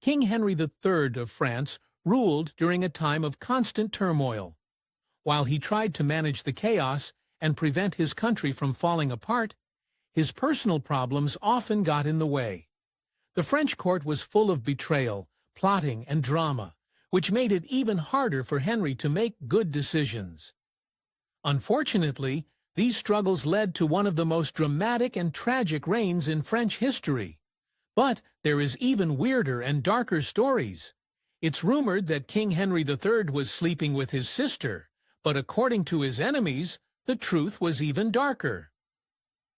King Henry III of France ruled during a time of constant turmoil. While he tried to manage the chaos and prevent his country from falling apart, his personal problems often got in the way. The French court was full of betrayal, plotting, and drama, which made it even harder for Henry to make good decisions. Unfortunately, these struggles led to one of the most dramatic and tragic reigns in French history. But there is even weirder and darker stories. It's rumored that King Henry III was sleeping with his sister, but according to his enemies, the truth was even darker.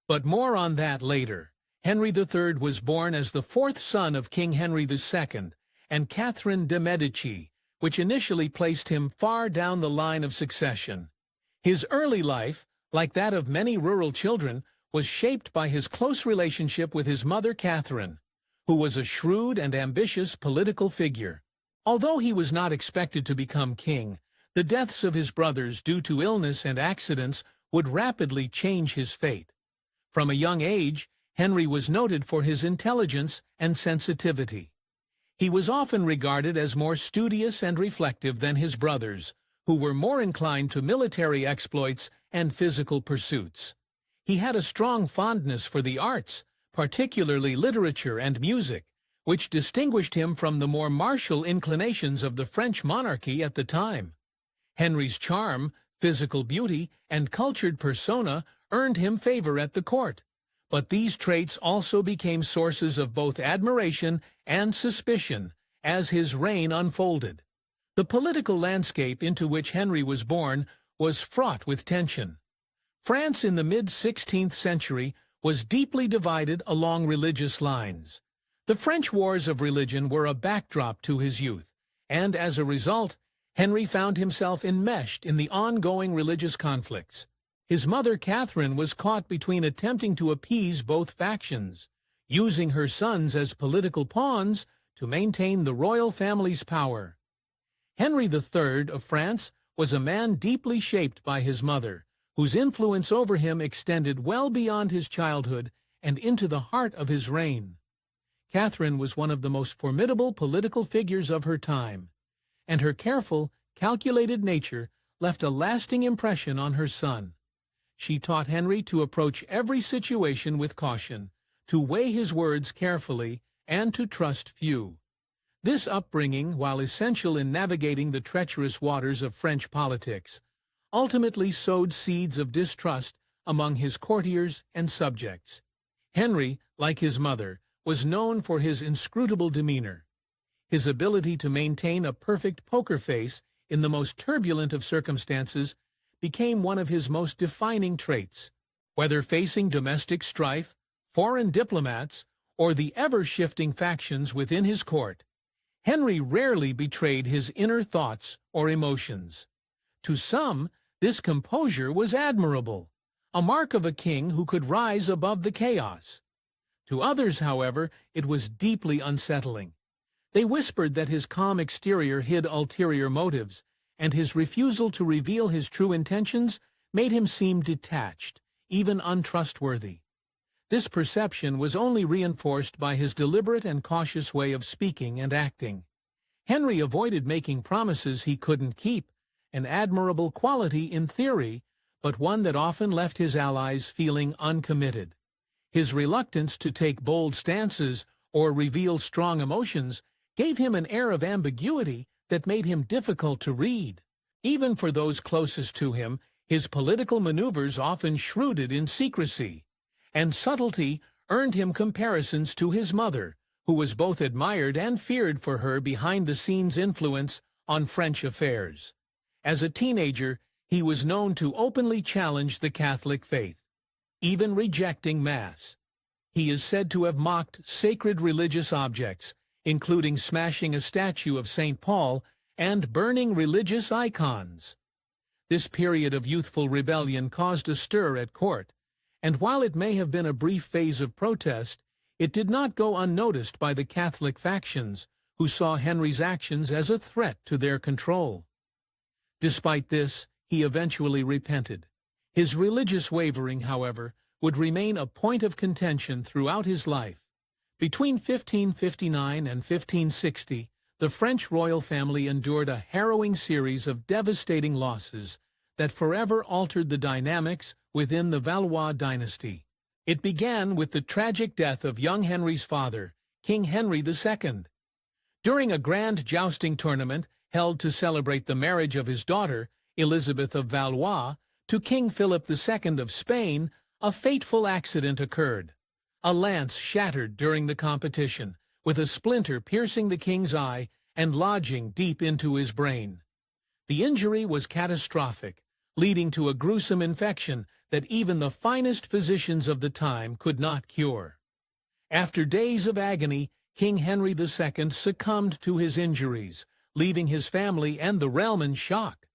But more on that later. Henry III was born as the fourth son of King Henry II and Catherine de' Medici, which initially placed him far down the line of succession. His early life, like that of many rural children, was shaped by his close relationship with his mother Catherine, who was a shrewd and ambitious political figure. Although he was not expected to become king, the deaths of his brothers due to illness and accidents would rapidly change his fate. From a young age, Henry was noted for his intelligence and sensitivity. He was often regarded as more studious and reflective than his brothers, who were more inclined to military exploits and physical pursuits. He had a strong fondness for the arts, particularly literature and music, which distinguished him from the more martial inclinations of the French monarchy at the time. Henry's charm, physical beauty, and cultured persona earned him favor at the court, but these traits also became sources of both admiration and suspicion as his reign unfolded. The political landscape into which Henry was born was fraught with tension. France in the mid-16th century was deeply divided along religious lines. The French wars of religion were a backdrop to his youth, and as a result, Henry found himself enmeshed in the ongoing religious conflicts. His mother Catherine was caught between attempting to appease both factions, using her sons as political pawns to maintain the royal family's power. Henry III of France was a man deeply shaped by his mother, whose influence over him extended well beyond his childhood and into the heart of his reign. Catherine was one of the most formidable political figures of her time, and her careful, calculated nature left a lasting impression on her son. She taught Henry to approach every situation with caution, to weigh his words carefully, and to trust few. This upbringing, while essential in navigating the treacherous waters of French politics, ultimately sowed seeds of distrust among his courtiers and subjects. Henry, like his mother, was known for his inscrutable demeanor. His ability to maintain a perfect poker face in the most turbulent of circumstances became one of his most defining traits. Whether facing domestic strife, foreign diplomats, or the ever-shifting factions within his court, Henry rarely betrayed his inner thoughts or emotions. To some, this composure was admirable, a mark of a king who could rise above the chaos. To others, however, it was deeply unsettling. They whispered that his calm exterior hid ulterior motives, and his refusal to reveal his true intentions made him seem detached, even untrustworthy. This perception was only reinforced by his deliberate and cautious way of speaking and acting. Henry avoided making promises he couldn't keep, an admirable quality in theory, but one that often left his allies feeling uncommitted. His reluctance to take bold stances or reveal strong emotions gave him an air of ambiguity that made him difficult to read. Even for those closest to him, his political maneuvers often shrewded in secrecy, and subtlety earned him comparisons to his mother, who was both admired and feared for her behind-the-scenes influence on French affairs. As a teenager, he was known to openly challenge the Catholic faith, even rejecting Mass. He is said to have mocked sacred religious objects, including smashing a statue of St. Paul and burning religious icons. This period of youthful rebellion caused a stir at court, and while it may have been a brief phase of protest, it did not go unnoticed by the Catholic factions, who saw Henry's actions as a threat to their control. Despite this, he eventually repented. His religious wavering, however, would remain a point of contention throughout his life. Between 1559 and 1560, the French royal family endured a harrowing series of devastating losses that forever altered the dynamics within the Valois dynasty. It began with the tragic death of young Henry's father, King Henry II. During a grand jousting tournament held to celebrate the marriage of his daughter, Elizabeth of Valois, to King Philip II of Spain, a fateful accident occurred. A lance shattered during the competition, with a splinter piercing the king's eye and lodging deep into his brain. The injury was catastrophic, leading to a gruesome infection that even the finest physicians of the time could not cure. After days of agony, King Henry II succumbed to his injuries, leaving his family and the realm in shock.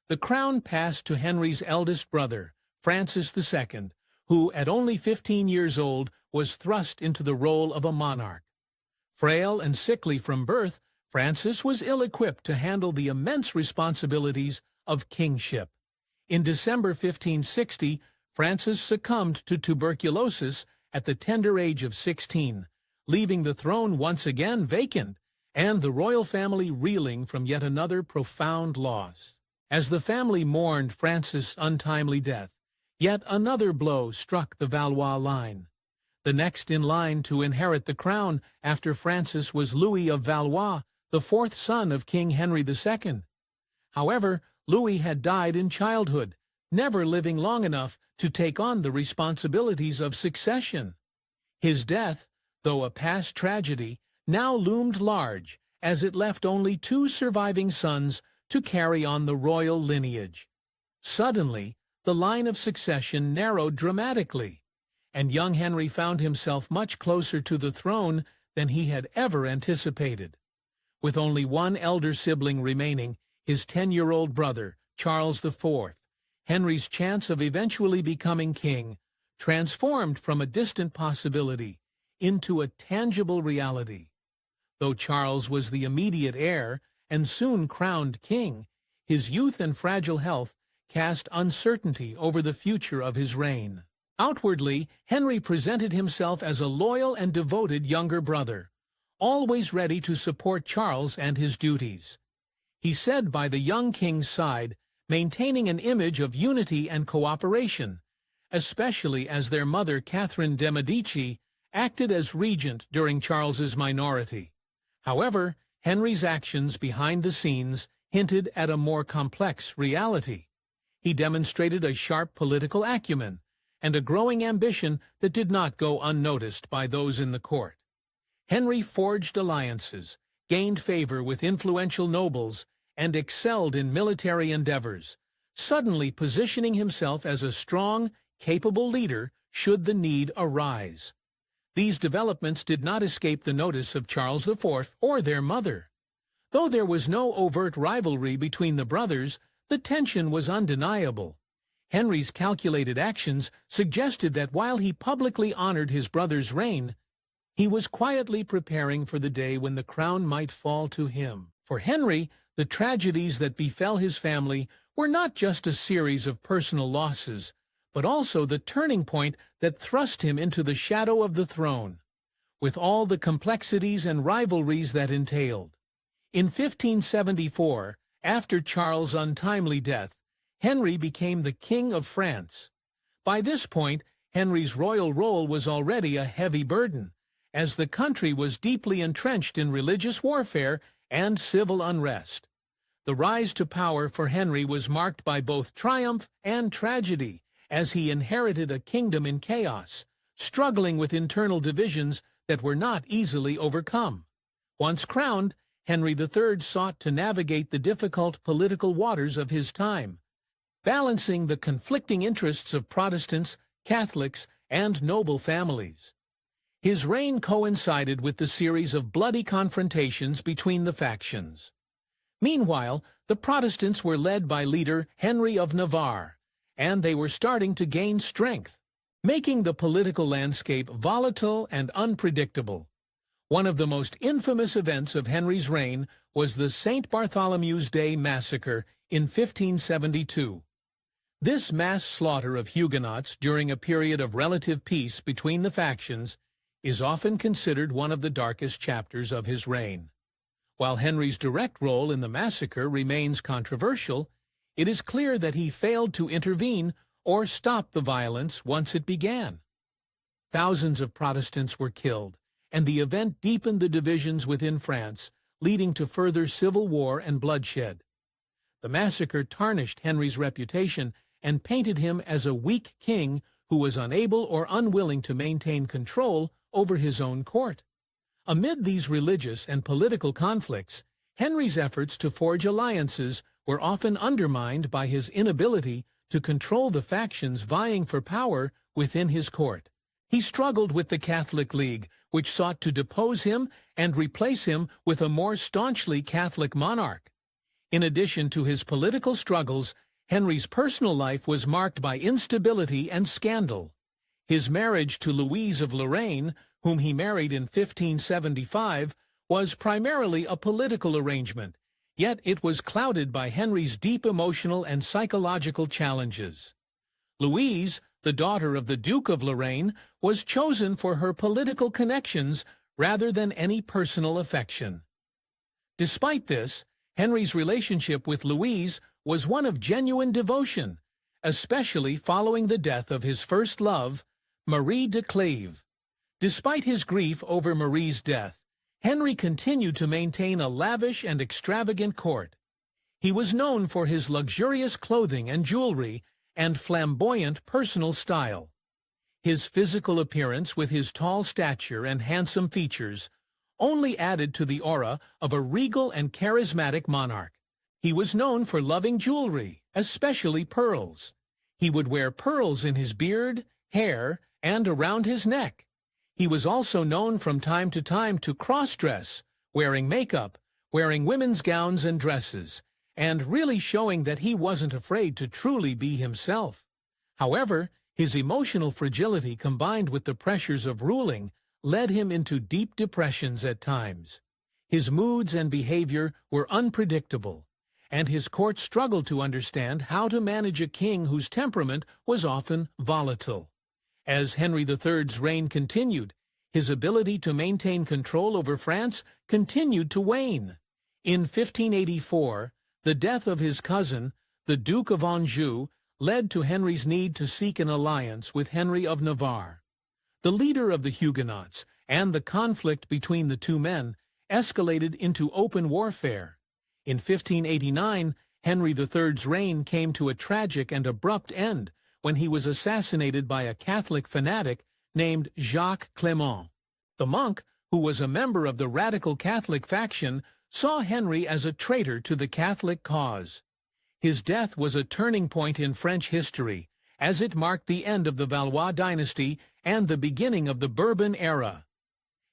The crown passed to Henry's eldest brother, Francis II, who, at only 15 years old, was thrust into the role of a monarch. Frail and sickly from birth, Francis was ill-equipped to handle the immense responsibilities of kingship. In December 1560, Francis succumbed to tuberculosis at the tender age of 16, leaving the throne once again vacant and the royal family reeling from yet another profound loss. As the family mourned Francis' untimely death, yet another blow struck the Valois line. The next in line to inherit the crown after Francis was Louis of Valois, the fourth son of King Henry II. However, Louis had died in childhood, never living long enough to take on the responsibilities of succession. His death, though a past tragedy, now loomed large, as it left only two surviving sons to carry on the royal lineage. Suddenly, the line of succession narrowed dramatically, and young Henry found himself much closer to the throne than he had ever anticipated. With only one elder sibling remaining, his 10-year-old brother, Charles IV, Henry's chance of eventually becoming king transformed from a distant possibility into a tangible reality. Though Charles was the immediate heir and soon crowned king, his youth and fragile health cast uncertainty over the future of his reign. Outwardly, Henry presented himself as a loyal and devoted younger brother, always ready to support Charles and his duties. He said by the young king's side, maintaining an image of unity and cooperation, especially as their mother Catherine de' Medici acted as regent during Charles's minority. However, Henry's actions behind the scenes hinted at a more complex reality. He demonstrated a sharp political acumen and a growing ambition that did not go unnoticed by those in the court. Henry forged alliances, gained favor with influential nobles, and excelled in military endeavors, suddenly positioning himself as a strong, capable leader should the need arise. These developments did not escape the notice of Charles IV or their mother. Though there was no overt rivalry between the brothers, the tension was undeniable. Henry's calculated actions suggested that while he publicly honored his brother's reign, he was quietly preparing for the day when the crown might fall to him. For Henry, the tragedies that befell his family were not just a series of personal losses, but also the turning point that thrust him into the shadow of the throne, with all the complexities and rivalries that entailed. In 1574, after Charles' untimely death, Henry became the King of France. By this point, Henry's royal role was already a heavy burden, as the country was deeply entrenched in religious warfare and civil unrest. The rise to power for Henry was marked by both triumph and tragedy, as he inherited a kingdom in chaos, struggling with internal divisions that were not easily overcome. Once crowned, Henry III sought to navigate the difficult political waters of his time, balancing the conflicting interests of Protestants, Catholics, and noble families. His reign coincided with the series of bloody confrontations between the factions. Meanwhile, the Protestants were led by leader Henry of Navarre, and they were starting to gain strength, making the political landscape volatile and unpredictable. One of the most infamous events of Henry's reign was the St. Bartholomew's Day massacre in 1572. This mass slaughter of Huguenots during a period of relative peace between the factions is often considered one of the darkest chapters of his reign. While Henry's direct role in the massacre remains controversial, it is clear that he failed to intervene or stop the violence once it began. Thousands of Protestants were killed, and the event deepened the divisions within France, leading to further civil war and bloodshed. The massacre tarnished Henry's reputation and painted him as a weak king who was unable or unwilling to maintain control over his own court. Amid these religious and political conflicts, Henry's efforts to forge alliances were often undermined by his inability to control the factions vying for power within his court. He struggled with the Catholic League, which sought to depose him and replace him with a more staunchly Catholic monarch. In addition to his political struggles, Henry's personal life was marked by instability and scandal. His marriage to Louise of Lorraine, whom he married in 1575, was primarily a political arrangement, yet it was clouded by Henry's deep emotional and psychological challenges. Louise, the daughter of the Duke of Lorraine, was chosen for her political connections rather than any personal affection. Despite this, Henry's relationship with Louise was one of genuine devotion, especially following the death of his first love, Marie de Clèves. Despite his grief over Marie's death, Henry continued to maintain a lavish and extravagant court. He was known for his luxurious clothing and jewelry and flamboyant personal style. His physical appearance, with his tall stature and handsome features, only added to the aura of a regal and charismatic monarch. He was known for loving jewelry, especially pearls. He would wear pearls in his beard, hair, and around his neck. He was also known from time to cross-dress, wearing makeup, wearing women's gowns and dresses, and really showing that he wasn't afraid to truly be himself. However, his emotional fragility combined with the pressures of ruling led him into deep depressions at times. His moods and behavior were unpredictable, and his court struggled to understand how to manage a king whose temperament was often volatile. As Henry III's reign continued, his ability to maintain control over France continued to wane. In 1584, the death of his cousin, the Duke of Anjou, led to Henry's need to seek an alliance with Henry of Navarre. The leader of the Huguenots, and the conflict between the two men escalated into open warfare. In 1589, Henry III's reign came to a tragic and abrupt end when he was assassinated by a Catholic fanatic named Jacques Clément. The monk, who was a member of the radical Catholic faction, saw Henry as a traitor to the Catholic cause. His death was a turning point in French history, as it marked the end of the Valois dynasty and the beginning of the Bourbon era.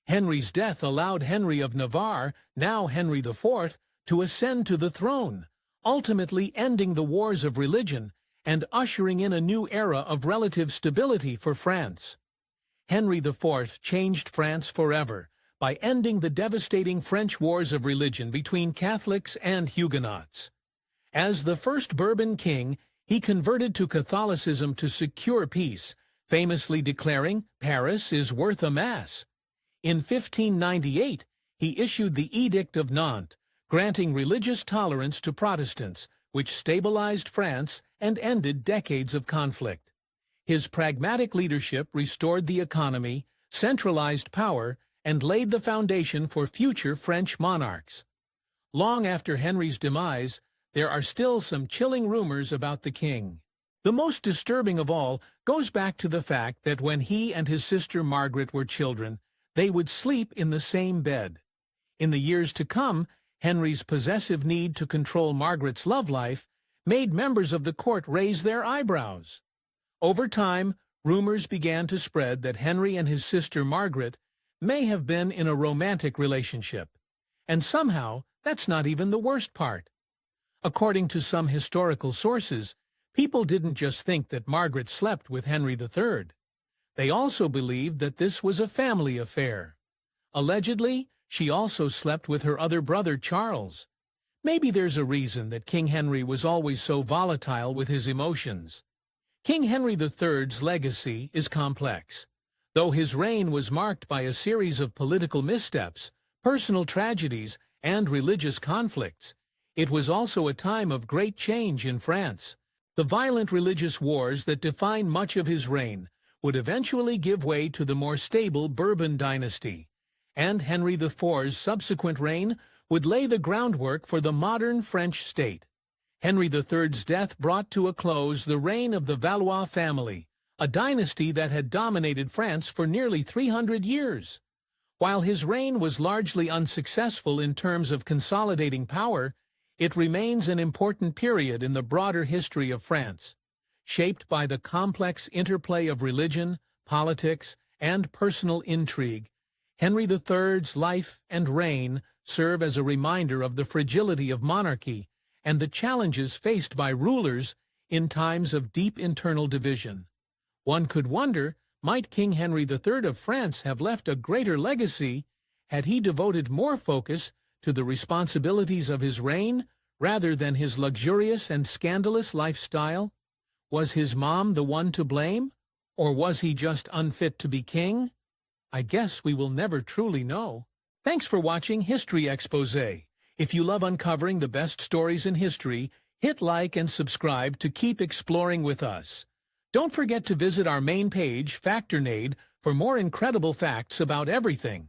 Henry's death allowed Henry of Navarre, now Henry IV, to ascend to the throne, ultimately ending the wars of religion and ushering in a new era of relative stability for France. Henry IV changed France forever by ending the devastating French wars of religion between Catholics and Huguenots. As the first Bourbon king, he converted to Catholicism to secure peace, famously declaring, "Paris is worth a mass." In 1598, he issued the Edict of Nantes, granting religious tolerance to Protestants, which stabilized France and ended decades of conflict. His pragmatic leadership restored the economy, centralized power, and laid the foundation for future French monarchs. Long after Henry's demise, there are still some chilling rumors about the king. The most disturbing of all goes back to the fact that when he and his sister Margaret were children, they would sleep in the same bed. In the years to come, Henry's possessive need to control Margaret's love life made members of the court raise their eyebrows. Over time, rumors began to spread that Henry and his sister Margaret may have been in a romantic relationship. And somehow, that's not even the worst part. According to some historical sources, people didn't just think that Margaret slept with Henry III. They also believed that this was a family affair. Allegedly, she also slept with her other brother Charles. Maybe there's a reason that King Henry was always so volatile with his emotions. King Henry III's legacy is complex. Though his reign was marked by a series of political missteps, personal tragedies, and religious conflicts, it was also a time of great change in France. The violent religious wars that define much of his reign would eventually give way to the more stable Bourbon dynasty, and Henry IV's subsequent reign would lay the groundwork for the modern French state. Henry III's death brought to a close the reign of the Valois family, a dynasty that had dominated France for nearly 300 years. While his reign was largely unsuccessful in terms of consolidating power, it remains an important period in the broader history of France, shaped by the complex interplay of religion, politics, and personal intrigue. Henry III's life and reign serve as a reminder of the fragility of monarchy and the challenges faced by rulers in times of deep internal division. One could wonder, might King Henry III of France have left a greater legacy had he devoted more focus to the responsibilities of his reign rather than his luxurious and scandalous lifestyle? Was his mom the one to blame, or was he just unfit to be king? I guess we will never truly know. Thanks for watching History Exposé. If you love uncovering the best stories in history, hit like and subscribe to keep exploring with us. Don't forget to visit our main page, Factornade, for more incredible facts about everything.